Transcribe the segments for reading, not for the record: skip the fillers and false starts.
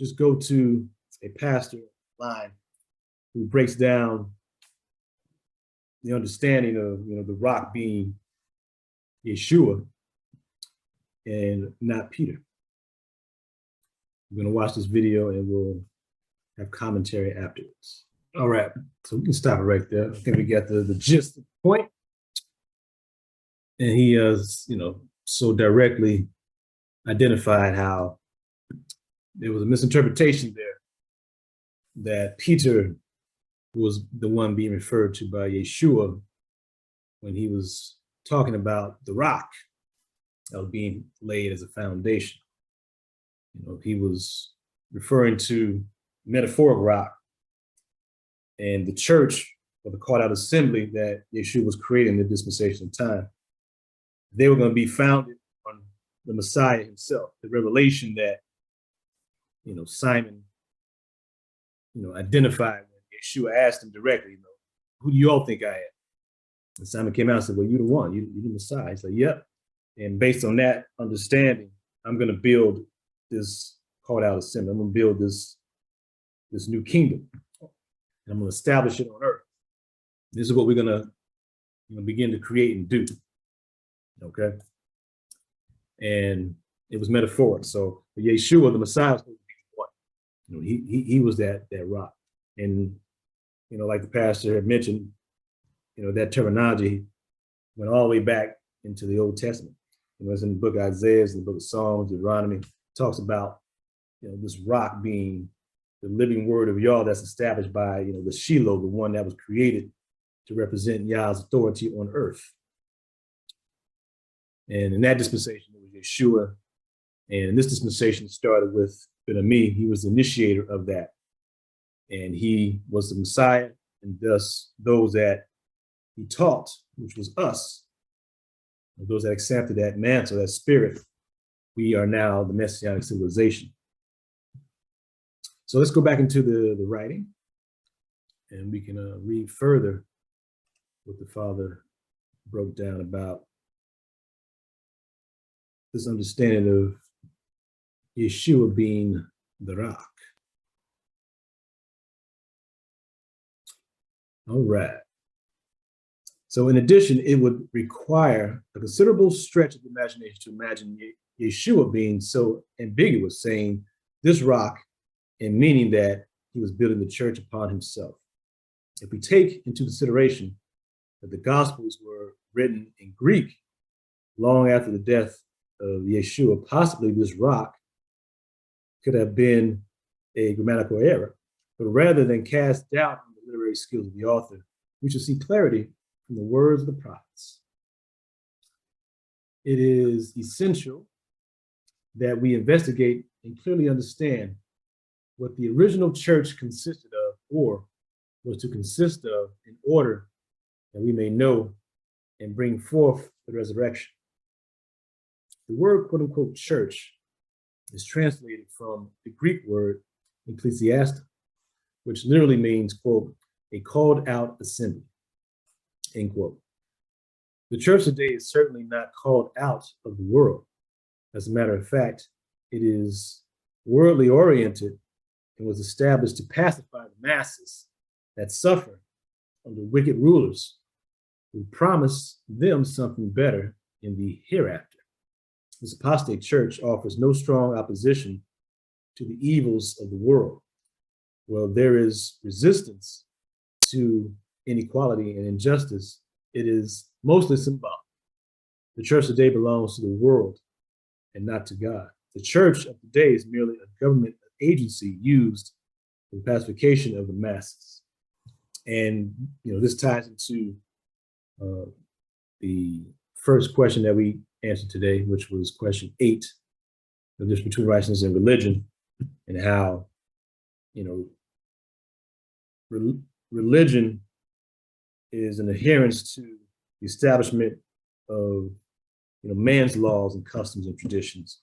just go to a pastor line who breaks down the understanding of the rock being Yeshua and not Peter. We're going to watch this video and we'll have commentary afterwards. All right, so we can stop it right there. I think we got the gist of the point. And he so directly identified how there was a misinterpretation there that Peter was the one being referred to by Yeshua when he was talking about the rock that was being laid as a foundation. He was referring to metaphoric rock and the church, or the called out assembly that Yeshua was creating in the dispensation of time. They were going to be founded on the Messiah himself, the revelation that Simon identified when Yeshua asked him directly, who do you all think I am? And Simon came out and said, well, you're the one, you're the Messiah. He's like, yep. And based on that understanding, I'm going to build this called out assembly. I'm going to build this new kingdom. And I'm going to establish it on earth. This is what we're going to begin to create and do. Okay. And it was metaphoric. So Yeshua, the Messiah, was supposed to be one. He was that rock. And like the pastor had mentioned, that terminology went all the way back into the Old Testament. It's in the book of Isaiah, it's in the book of Psalms, Deuteronomy, talks about this rock being the living word of Yah that's established by the Shiloh, the one that was created to represent Yah's authority on earth. And in that dispensation, it was Yeshua. And this dispensation started with Ben-Ami. He was the initiator of that. And he was the Messiah, and thus those that he taught, which was us, those that accepted that mantle, that spirit, we are now the Messianic civilization. So let's go back into the writing, and we can read further what the Father broke down about this understanding of Yeshua being the rock. All right. So in addition, it would require a considerable stretch of the imagination to imagine Yeshua being so ambiguous, saying this rock, and meaning that he was building the church upon himself. If we take into consideration that the Gospels were written in Greek long after the death of Yeshua, possibly this rock could have been a grammatical error. But rather than cast doubt on the literary skills of the author, we should see clarity from the words of the prophets. It is essential that we investigate and clearly understand what the original church consisted of, or was to consist of, in order that we may know and bring forth the resurrection. The word, quote unquote, church is translated from the Greek word ecclesiastes, which literally means, quote, a called out assembly, end quote. The church today is certainly not called out of the world. As a matter of fact, it is worldly oriented and was established to pacify the masses that suffer under wicked rulers who promise them something better in the hereafter. This apostate church offers no strong opposition to the evils of the world. Well, there is resistance to inequality and injustice. It is mostly symbolic. The church today belongs to the world and not to God. The church of today is merely a government agency used for the pacification of the masses. And this ties into the first question that we answered today, which was question 8, the difference between righteousness and religion, and how religion is an adherence to the establishment of man's laws and customs and traditions.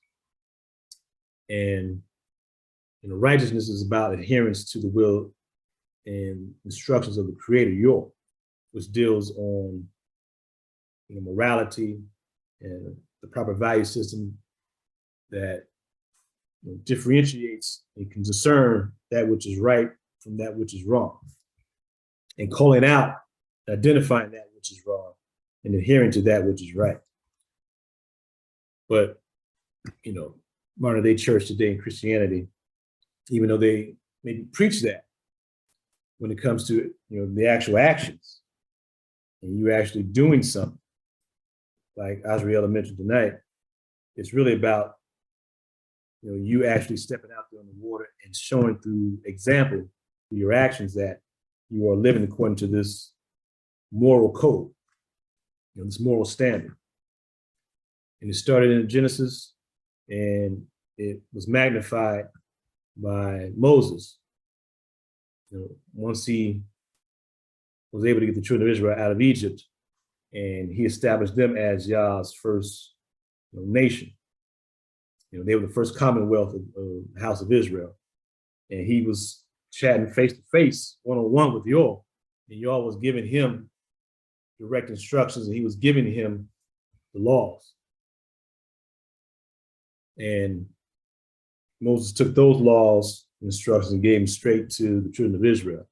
And righteousness is about adherence to the will and instructions of the Creator, Yah, which deals on morality and the proper value system that differentiates and can discern that which is right from that which is wrong, and calling out, identifying that which is wrong, and adhering to that which is right. But modern day church today in Christianity, even though they maybe preach that, when it comes to the actual actions, and you actually doing something, like Azriela mentioned tonight, it's really about you actually stepping out there on the water and showing through example, through your actions, that you are living according to this moral code, this moral standard. And it started in Genesis, and it was magnified by Moses. Once he was able to get the children of Israel out of Egypt, and he established them as Yah's first nation. They were the first commonwealth of the house of Israel. And he was chatting face to face, one-on-one with Yah. And Yah was giving him direct instructions, and he was giving him the laws. And Moses took those laws and instructions and gave them straight to the children of Israel.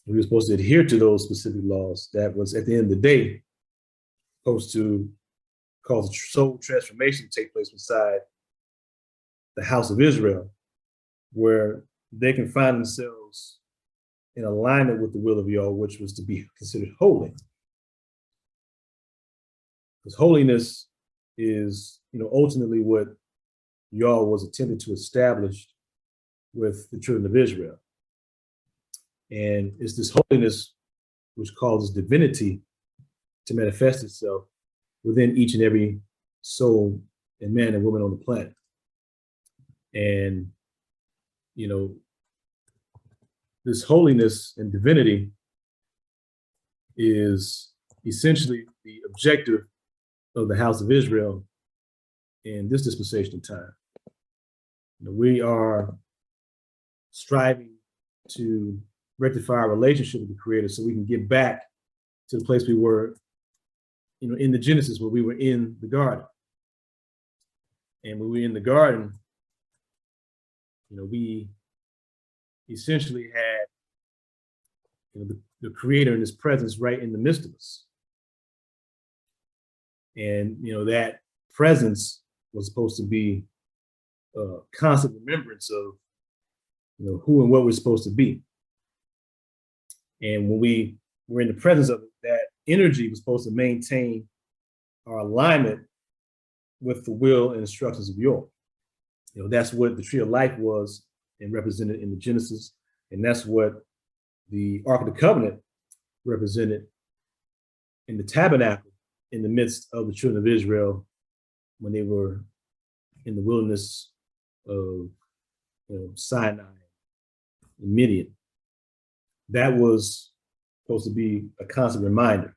We were supposed to adhere to those specific laws. That was, at the end of the day, supposed to cause a soul transformation to take place inside the house of Israel, where they can find themselves in alignment with the will of Yah, which was to be considered holy. Because holiness is, ultimately what Yah was attempting to establish with the children of Israel. And it's this holiness which causes divinity to manifest itself within each and every soul and man and woman on the planet. And, this holiness and divinity is essentially the objective of the house of Israel in this dispensation of time. We are striving to rectify our relationship with the Creator so we can get back to the place we were, in the Genesis, where we were in the garden. And when we were in the garden, we essentially had the Creator and His presence right in the midst of us. And that presence was supposed to be a constant remembrance of who and what we're supposed to be. And when we were in the presence of it, that energy was supposed to maintain our alignment with the will and instructions of Yah. That's what the tree of life was and represented in the Genesis. And that's what the Ark of the Covenant represented in the tabernacle in the midst of the children of Israel when they were in the wilderness of Sinai and Midian. That was supposed to be a constant reminder